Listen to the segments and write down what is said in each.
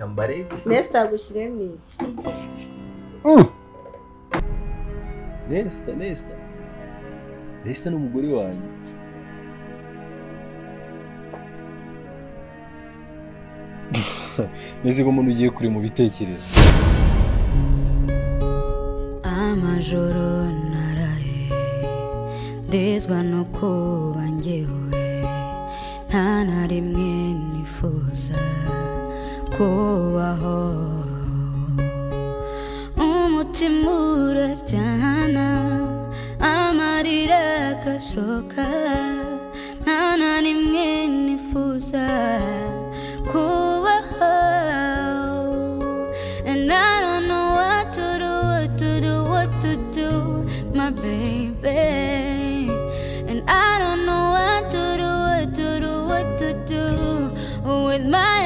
kambare Nesta gushyiremo iki Nesta n'umugore wanjye neze ko umuntu ugiye kure mu bitekerezo amajoro naraye ndezwa no kuba njyewe nta na rimwe nifuza kubaho umutima uraryana amarira agashoka nta na rimwe nifuza kubaho and I don't know what to do my baby and I don't know what to do with my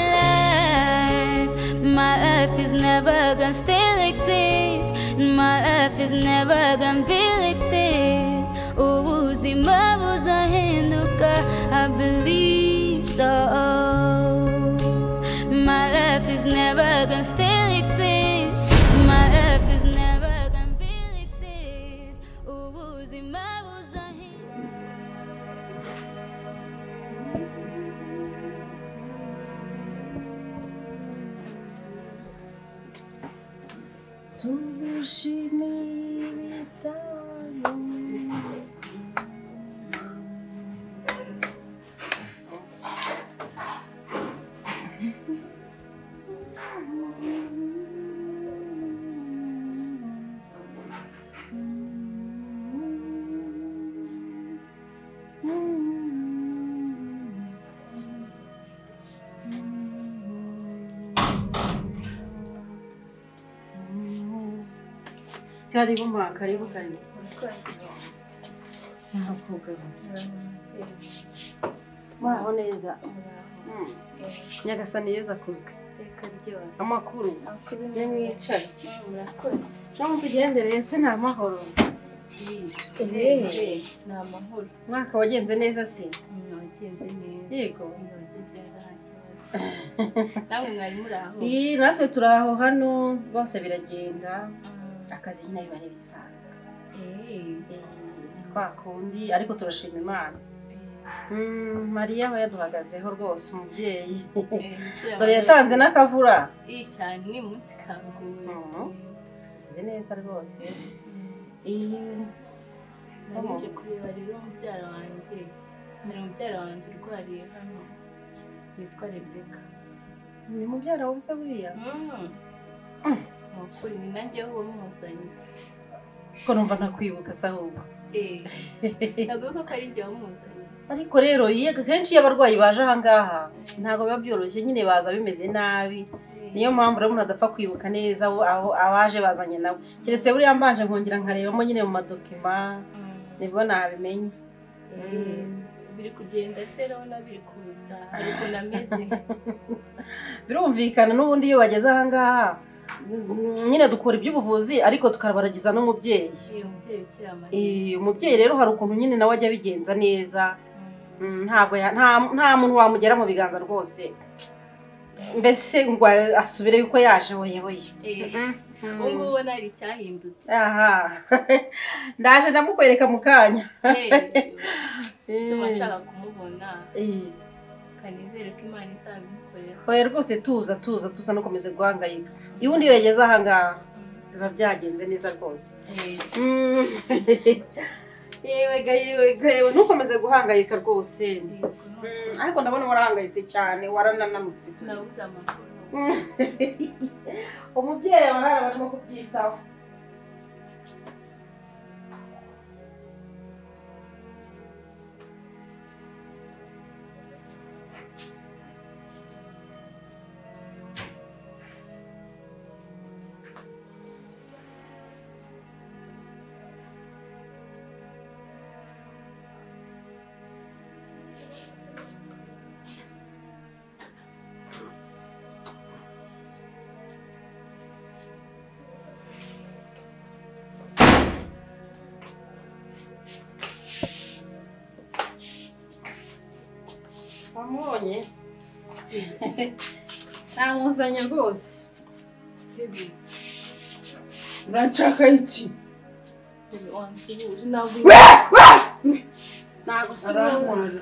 life is never gonna stay like this my life is never gonna be like this ubuzima buzahinduka I believe so my life is never gonna stay like this my life is never gonna be like this ubuzima buzahinduka Karibu ma, karibu. Muraho neza. Nyagasani yeza kuzwe. Amakuru. Ye mwicaye. Murakoze. Cyangwa tugendereye se nta mahoro. Nta mahoro. Mwaka wagenze neza se? Wagenze neza. Yego. Namwe mwari muraho. Natwe turaho hano bose biragenda. Akazi nyine biba bisanzwe. Kwa kundi ariko turashima Imana. Maria we yaduhagazeho rwose umubyeyi. Dore yatanze n'akavura. Cyane ni munsi kanguye. Ize neza rwose. Nje kureba rero mubyara wanjye. Ni mubyara wanjye urwariye hano. Nitwa Rebecca. Ni mubyara wawe se buriya? Makuru ni nanjye wo muzanye. Ko numva ntakwibuka sahubwo. Ntabwo ko ari njye wamuzanye. Ariko rero yega kenshi y'abarwayi baje aha ngaha ntago biba byoroshye nyine baza bimeze nabi. Niyo mpamvu rero umuntu adapfa kwibuka neza aho abaje bazanye nawe. Keretse buriya mbanje nkongera nkarebamo nyine mu madokima nibwo nabimenye. Biri kugenda se rero nabiri kuza ariko nameze. Birumvikana n'ubundi iyo bageze aha ngaha nyine dukora iby'ubuvuzi ariko tukabaragiza n'umubyeyi. Umubyeyi rero hari ukuntu nyine nawe ajya bigenza neza. Nta muntu wamugera mu biganza rwose. Mbese ngo asubire yuko yaje oye. Ubwo nari cyahindutse. Ndaje ndamukwereka mu kanya. Tumashaka kumubona. Kanizere ko Imana izabimukorera. Oya rwose tuza no komeza guhangayika. Yundi yegeze aha ngaha biba byagenze neza rwose. Yewe nukomeze guhangayika rwose. Ariko ndabona warahangayitse cyane waranananutse. Nabuze amakuru. Umubyeyi wawe barimo kubyitaho. Amubonye namuzanye rwose. Baby, Uranshaka iki? baby, wansuhuje ntabwo Nagusuhuza. Arantwara.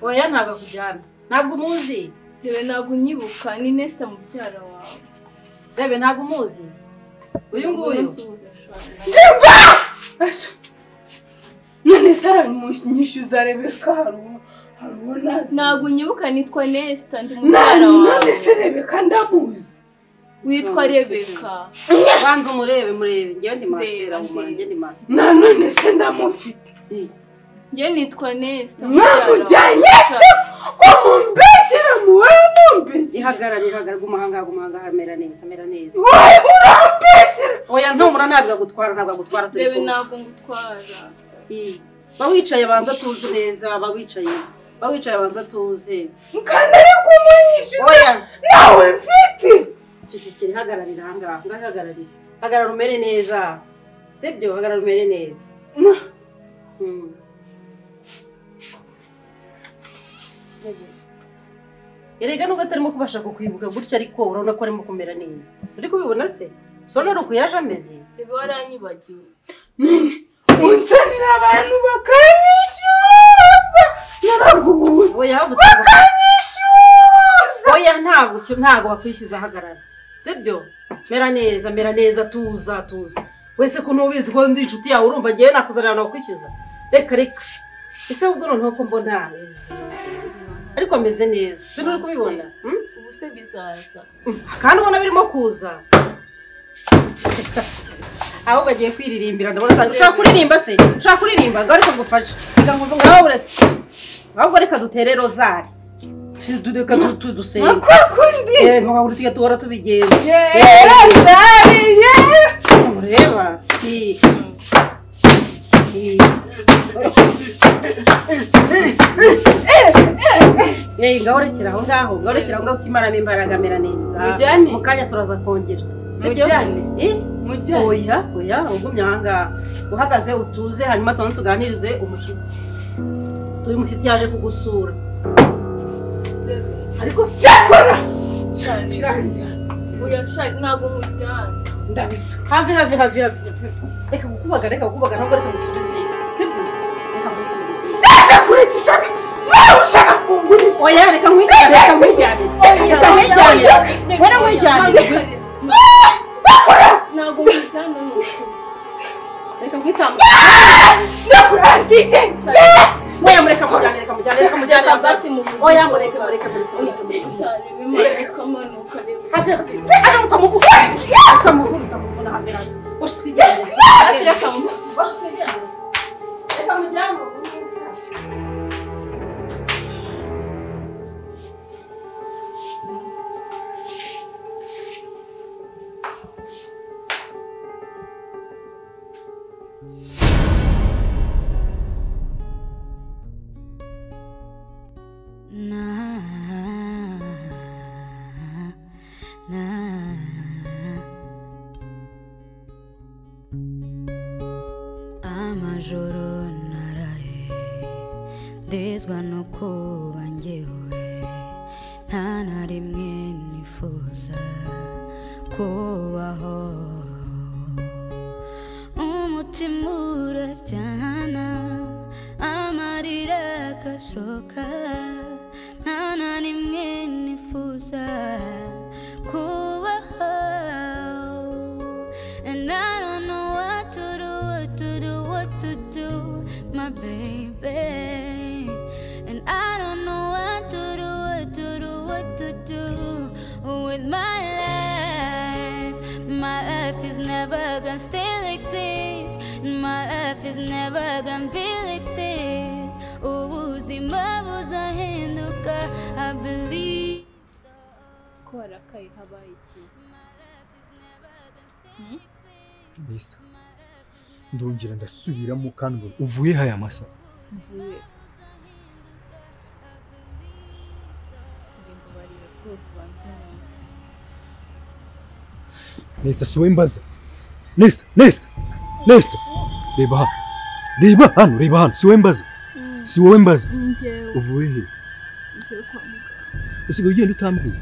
Oya ntabwo kujyana. Ntabwo umuzi. Rebe ntabwo unyibuka ni Nesta mubyara wawe. Rebe ntabwo umuzi. Uyu nguyu. None Sara nyishyuza Rebeka harubona. Ntabwo unyibuka nitwa Nesta ndi mubyara wawe. None se Rebeka ndamuzi. Witwa Rebeka. Banza umurebe murebe. Ngewe ndi masera mu murenge ndi masa. Na none se ndamufite. Nge nitwa Nesta Mwamujyanye se ko mumbeshyira muwe mumbeshyira. Ihagarara gumahanga hamera neza mera neza. Wowe urambeshyira. Oya ntumura ntabwo agutwara turi Rebe kumwe. ntabwo ngutwara. Bawicaye banza tuzi neza bawicaye banza tuze. Kandi ari kumunyishyuza. Oya Nawe mfite. cicikiri hagararira ahangaha ngahagararira. Hagarara umere neza. Sibyo hagarara umere neza. Erega nubwo atarimo kubasha kukwibuka gutya ariko urabona ko arimo kumera neza. Uri kubibona se? Sona ruku yaje ameze. Rebe waranyibagiwe. Unsanira abantu bakanyishyuza. Naraguwe. Oya Bakanyishyuza. Oya ntabwo bakwishyuza hagarara. Sibyo? Mera neza tuza. Wese ko nubizi ko ndi inshuti yawe urumva ngiye nakuzanira no kwishyuza. Reka. Ese ubwo noneho ko mbona ariko ameze neza. Sino uri kubibona? Ubu se bizaza. Kandi ubona birimo kuza. Aho bagiye kwiririmbira ndabona ushaka kuririmba se? Ushaka kuririmba ngo ariko ngufashe. Reka nkumva ngaho uretse. Ahubwo reka dutere rozari. Tudeka tudusenga. Kwakundi. Ngo urutiga tuhora tubigenza. Rozari ye. Ureba. Ngahorekera aho ngaho utimaramo imbaraga mera neza. Mujyane. Mu kanya turaza kongera. Mujyane. Mujyane. Oya ugumye ahangaha uhagaze utuze hanyuma tuganirize umushyitsi. Uyu mushyitsi yaje kugusura. Ariko Yakora. Shirangira. Oya shari ntabwo mujyana. Ndabito. Have. Reka gukubagara ntabwo reka gusubize. Sibyo? Reka gusubize. Ndakurekisha. Nawe ushaka kungura. Oya reka nkwijyane. Wena nkwijyane. Ntabwo mujyana n'ukuri. Reka nkwitambe. Ndakurekije. Oya mureka mujyane. Basi mu mujyi. Oya mureka. Shari bimaze kamanuka rebe. Have. Aje mutamuvuga. Utamuvuna have. Bosh twijyane. Reka mu. Bosh twijyane. Reka mujyane. Amajoro naraye ndezwa no kuba njyewe nta na rimwe nifuza kubaho umutima uraryana amarira agashoka nta na rimwe nifuza kubaho and I don't know what to do, my baby. And I don't know what to do with my life. My life is never gonna stay like this. My life is never gonna be like this. Ubuzima buzahinduka, I believe so. Ko warakaye habaye iki? Nesta ndongera ndasubiramo kandi ngo uvuye haya masa Mvuye. Ngo barira rwose banzanye. Nesta siwe mbaza Nesta reba hano siwe mbaza Njyewe uvuye he mvuye kwa muganga. usigaye ugenda utambwiye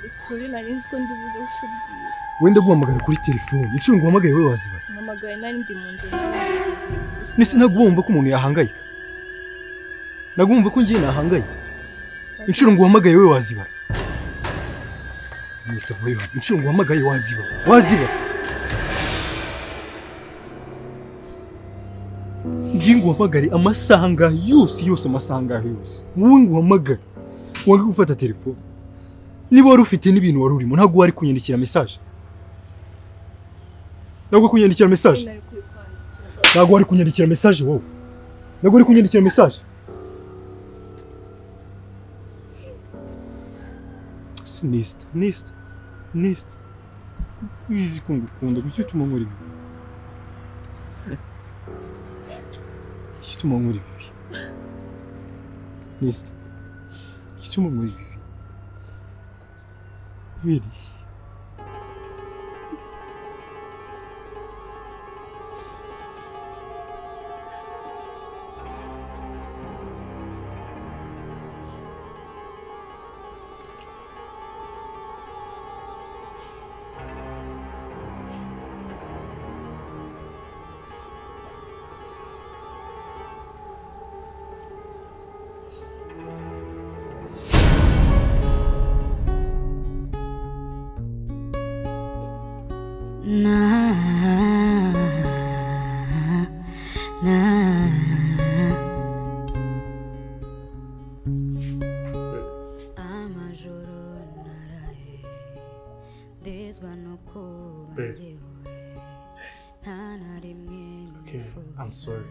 Sorry nari nzi ko ndibuze kukubwira. Wenda guhamagara kuri telefone. Inshuro nguhamagaye wowe wazibara. Mpamagaye nari ndi mu nzira. Nese nagomba ko umuntu yahangayika. Nagomba ko ngiye nahangayika. Inshuro nguhamagaye wowe wazibara. Mr. Voyo, inshuro nguhamagaye wazibara. Wazibara. Ngiye nguhamagare amasanga yose amasanga yose. Wowe nguhamagare. Wanga gufata telefone. Niba wari ufite n'ibintu wari urimo ntabwo wari kunyandikira message. Ntabwo kunyandikira message. Ntabwo wari kunyandikira message wowe. Ntabwo wari kunyandikira message. Nist. Wizi kungukunda gucyo tuma muri bibi. Tuma muri bibi. Nist. Tuma muri bibi. Really? Okay, I'm sorry.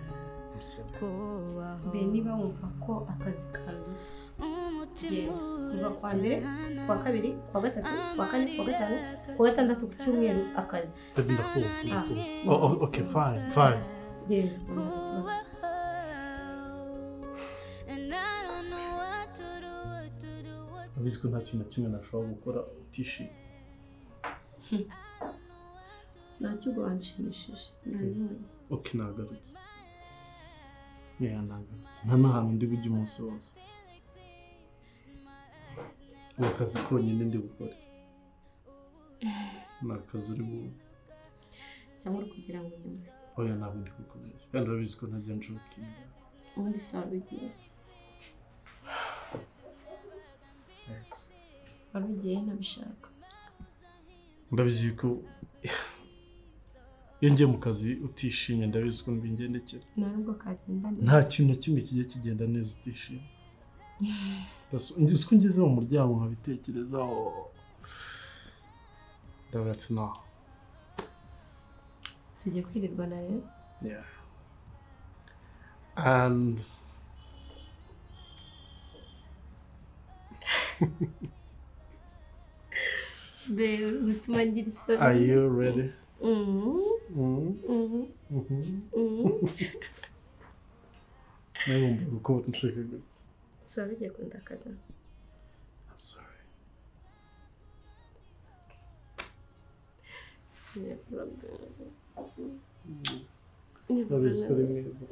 Niba wumva ko akazi kawe kuva kwa mbere kwa kabiri kwa gatatu kwa kane kwa gatanu kwa gatandatu ku cyumweru akazi. Okay, fine. Yes. Abizi ko nta kintu na kimwe nashobora gukora utishimye. Ntacyo gwanshimishije. Okay, nagarutse. Nagarutse. Nta n'ahantu ndi bujye umunsi wose. Ubu akazi konyine ndi gukora. Ni akazi uri bube. Cyangwa uri kugira ngo nyumve. Oya ntabwo ndi kukomeza. Kandi urabizi ko ntajya njokinga. Ubundi sawa bigiye. Wabigiye nabishaka. Ndabizi ko iyo ngiye mu kazi utishimye ndabizi ko mbingendekera. Ntabwo kagenda neza. Nta kintu na kimwe kigiye kigenda neza utishimye. Ngize ko ngeze mu muryango nkabitekerezaho. Ndabatse naho. Tugiye kwirirwa na rero. Yeah. And gutuma ngira isoni. Are you ready? Nagomba gukora umuseke gutya. Sorry ugiye kundakaza. I'm sorry. Ndabizi ko uri mwiza.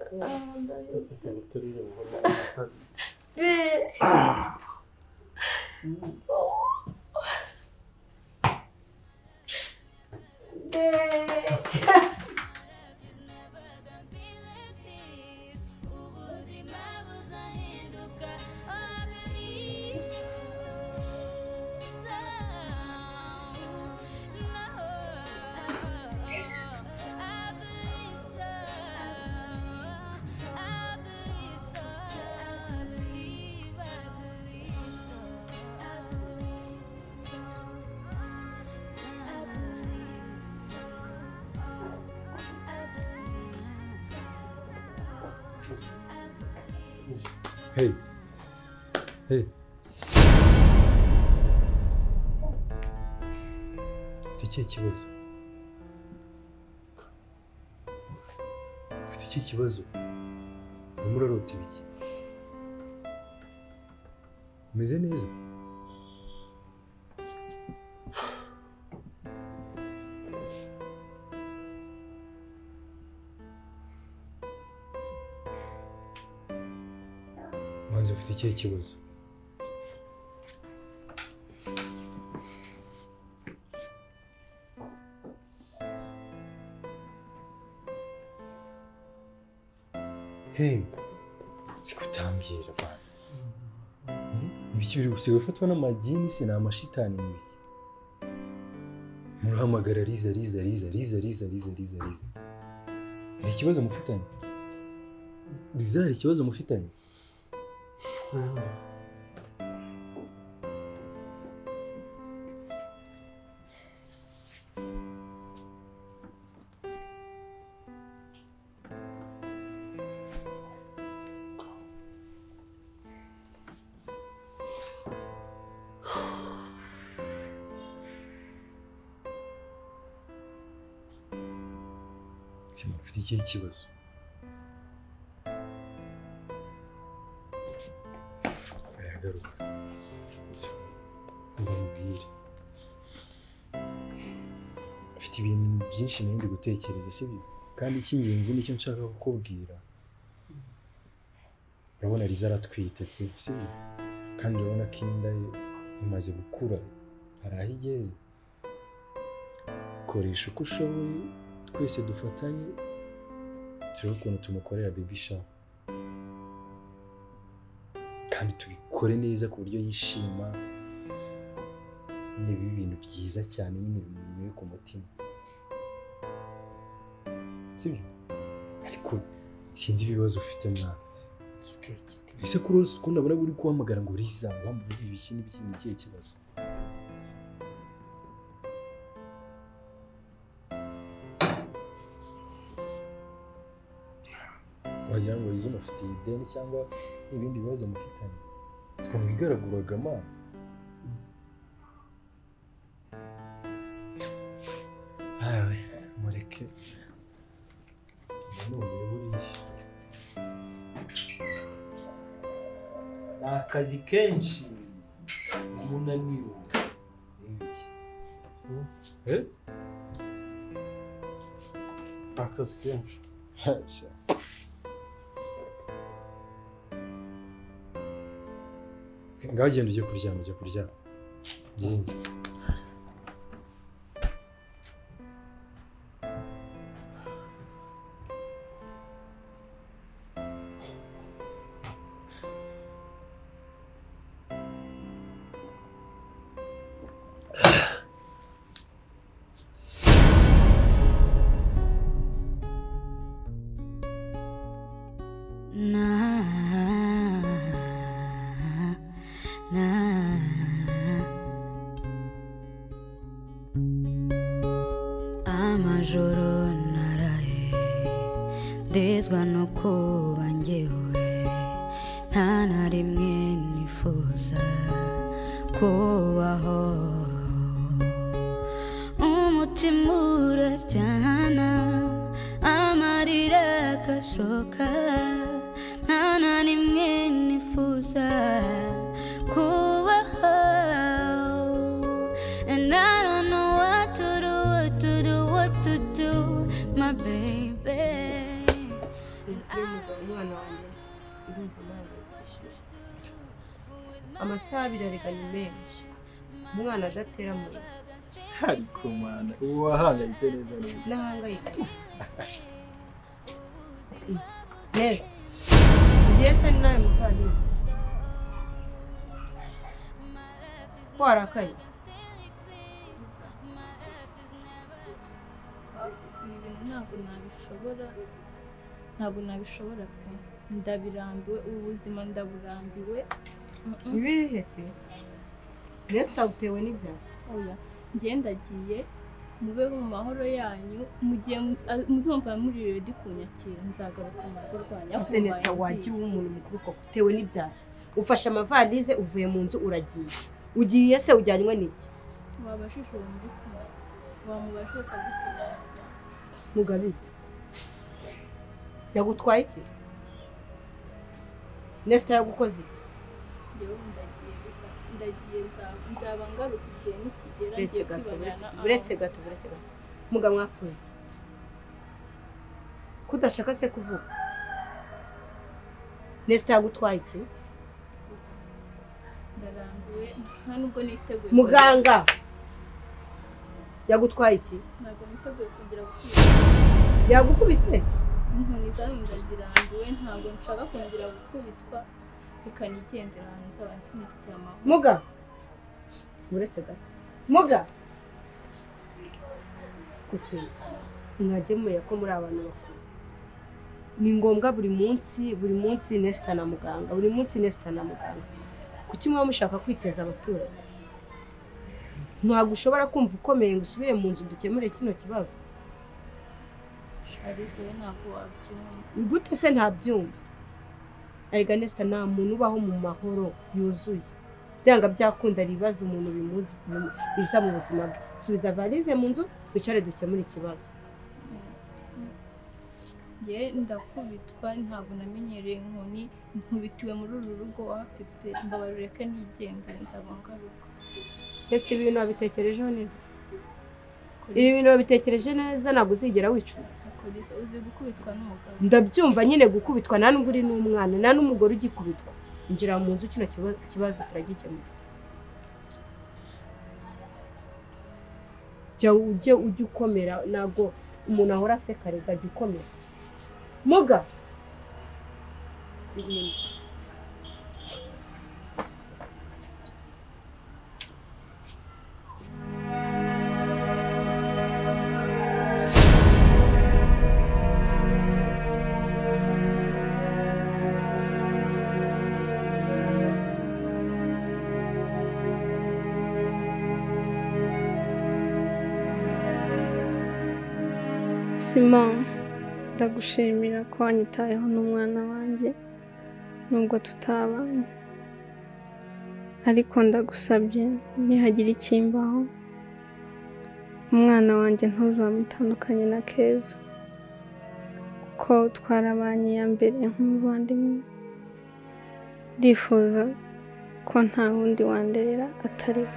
Hey. Ufite ikihe kibazo? Ufite ikihe kibazo? Urimo urarota ibiki? Umeze neza? Manzi ufite ikihe kibazo? Hey, sikutambira bana. Ibiki biri gusiga ufatwa n'amagini se n'amashitani n'ibiki. Murahamagara Riza. Hari ikibazo mufitanye? Riza, hari ikibazo mufitanye? Simon, ufite ikihe kibazo? Ayagaruka. Mbabwire. Ufite ibintu byinshi ndi gutekereza sibyo? Kandi icy'ingenzi nicyo nshaka kukubwira. Urabona Riza aratwite pe sibyo? Kandi urabona ko inda ye imaze gukura. Hari aho igeze. Koresha uko ushoboye twese dufatanye turebe ukuntu tumukorera baby shower kandi tubikore neza ku buryo yishima nibi bintu byiza cyane nyine bimuye ku mutima sibyo ariko sinzi ibibazo ufite mwana ese kuroza ukunda bura buri kuhamagara ngo Riza wamvuga ibiki n'ibiki n'ikihe kibazo wagira ngo Riza mufitiye ideni cyangwa n'ibindi bibazo mufitanye siko bigaraguraga ma awe mureke none buriya akazi kenshi umunaniro n'ibiki akazi kenshi ngaho genda ujye kuryama genda amajoro naraye ndezwa no kuba njyewe nta na rimwe nifuza kubaho umutima uraryana amarira agashoka nta na rimwe nifuza kubaho and I don't know what to do, my baby. amasaha abiri ariganya menshi umwana adatera mu ariko mwana ubu wahangayitse neza n'ahangayitse neza ugiye se nawe muvanizi warakaye ntabwo nabishobora pe ndabirambiwe ubuzima ndaburambiwe ibihe se resta utewe n'ibyaha oya ngendagiye mubeho mu mahoro yanyu mugiye muzumva muri ready kunyakira nzagaruka mu rugo rwanyu ase nesta wagiye umuntu mukuru ko utewe n'ibyaha ufashe amavalize uvuye mu nzu ugiye se ujyanywe n'iki wabashishura muri kumwe wamubashe kagusobanura mugabite yagutwaye iki nesta yagukoze iki yewe ndagiye nzaba ngaruka igihe nikigera buretse gato muga mwapfuye kudashaka se kuvuga nesta yagutwaye iki ndarambiwe nta nubwo niteguye muganga yagutwaye iki ntabwo niteguye kugira yagukubise inkoni zawe ndazirambiwe ntabwo nshaka kongera gukubitwa bikanigendera hanze abantu nifitiye amahoro. Muga uretse gato Muga gusa mwagemuye ko muri abantu bakuru ni ngombwa buri munsi Nesta na muganga kuki mwa mushaka kwiteza abaturage ntabwo ushobora kumva ukomeye ngo usubire mu nzu dukemure kino kibazo Alice we ntabwo wabyumva gute se ntabyumva arega Nesta nta muntu ubaho mu mahoro yuzuye byanga byakunda ibibazo umuntu bimuzi biza mu buzima bwe subiza valize mu nzu twicare dukemure ikibazo ndakubitwa ntabwo namenyereye inkoni nkubitiwe muri uru rugo wa pepe mbabarureke nigendere nzabongaruka Ese ibi bintu wabitekerejeho neza ibi bintu wabitekereje neza ntabwo uzigera wicuza uzi gukubitwa n'umugabo ndabyumva nyine gukubitwa nta nubwo uri n'umwana nta n'umugore ugikubitwa injira mu nzu kino kibazo turagikemura ujye ukomera ntabwo umuntu ahora aseka rega jya ukomera Muga Simon ndagushimira ko wanyitayeho n'umwana wanjye nubwo tutabanye ariko ndagusabye nihagira ikimbaho umwana wanjye ntuzamutandukanye na Keza kuko twarabanye ya mbere nk'umuvandimwe ndifuza ko nta wundi wanderera atari we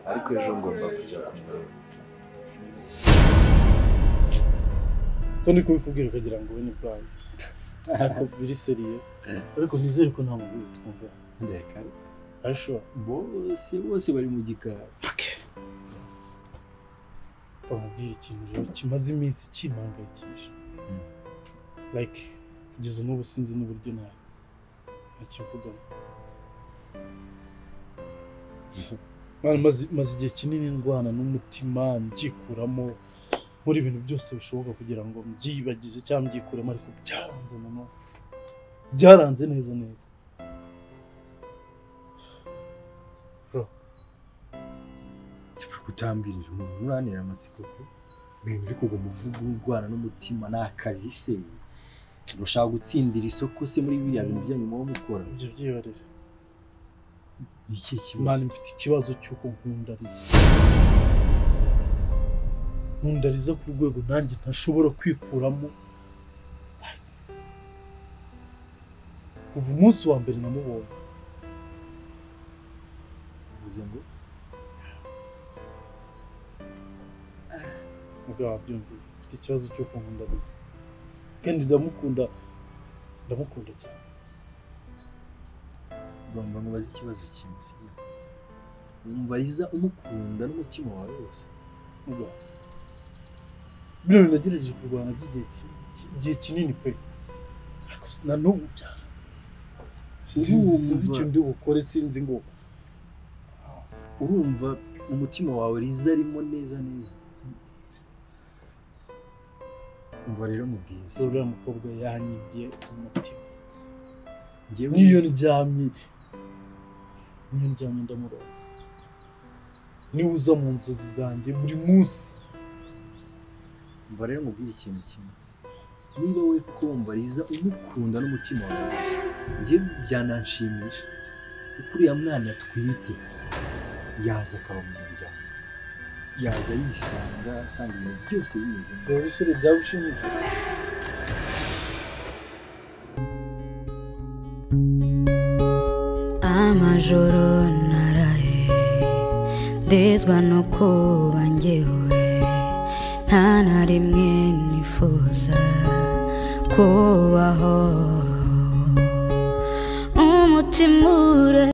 ariko ejo ngomba kujya kumureba ko ndi kubikubwira ukagira ngo we ni plan ariko biri seriye ariko nizere ko nta muntu twumva ndeka asho bose bari mu gikari bamubwira ikintu rero kimaze iminsi kimpangayikisha like kugeza n'ubu sinzi n'uburyo nakivuga maze igihe kinini ndwana n'umutima mbyikuramo muri ibintu byose bishoboka kugira ngo mbyibagize cyangwa mbyikuremo ariko byaranze nanone byaranze neza bro sipro kutambwirira umuntu uranira amatsiko ko ibintu biri kugwa muvuga urwana n'umutima n'akazi se ushaka gutsindira isoko se muri biriya bintu byanyu mu mukora ibyo byibarira iki kibazo mani mfite ikibazo cy'uko nkundariza ku rwego nanjye ntashobora kwikuramo kuva umunsi wa mbere namubonye uvuze ngo ubwo wabyumvise mfite ikibazo cy'uko nkundariza kandi ndamukunda cyane ngomba mubaze ikibazo kimwe sibyo umvariza umukunda n'umutima wawe wose bino nagerageje kurwana by'igihe kinini pe na n'ubu sinzi icyo ndi bukore sinzi ngo urumva umutima wawe riza arimo neza umva rero mubwire uriya mukobwa yanyibye umutima niyo ndyamye ndamurota niwe uza mu nzozi zanjye buri munsi umva rero mubwire ikintu kimwe niba we kumva Liza umukunda n'umutima wawe njye byananshimisha kuko uriya mwana twite yaza akaba mu muryango yaza yisanga asanga ibintu byose bimeze neza ubisore byagushimisha amajoro naraye ndezwa no kuba njyewe nta na rimwe nifuza kubaho umutima